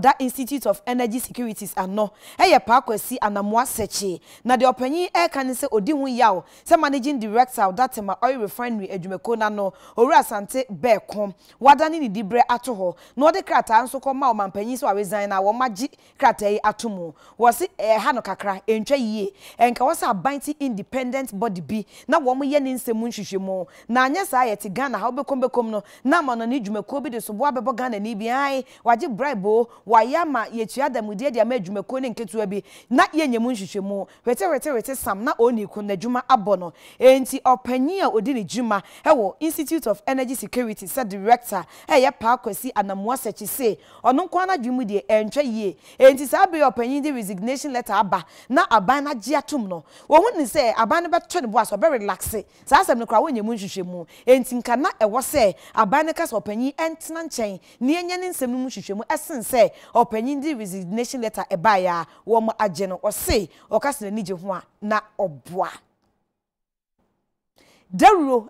that Institute of Energy Securities ano eye pa kwasi anamwa sechi na de opanyin e kan se odi hu yawo se managing director of that oil refinery adwumeko na no owura asante bekom wadane ni dibre ato ho no de krata nso ko ma o mampanyin so awesan na wo magi krata yi atomo wo se ha no kakra entwa yie enka wo se abanti independent body bi na wo mo ye ni nsemu nhwehwemo na anya sa yete Ghana ha obekom no na ma no ni dwumeko bi de so bo abebo Ghana ni bi ai waje bribe wayama yetua damudie de ama dwumeko ne nketua bi na yenyemu nhwehwemu wete sam na oni kun na dwuma abono enti opanyin a odi ne dwuma ewo Institute of Energy Security said director eye pa kwasi anamwa sechi say ono kwa na dwumu de entwa yie enti sa be opanyin de resignation letter aba na aban na gia tum no wo hu ni say aban ne beto ne bo aso be relax sa asem ne kwa wonyemu nhwehwemu enti nka na ewo say aban ne ka so opanyin entena nchen ne enye ne nsem mu nhwehwemu esen say opanyin de resignation letter eba ya wo mo agye no o say o ka se na nije ho a na oboa Dawuro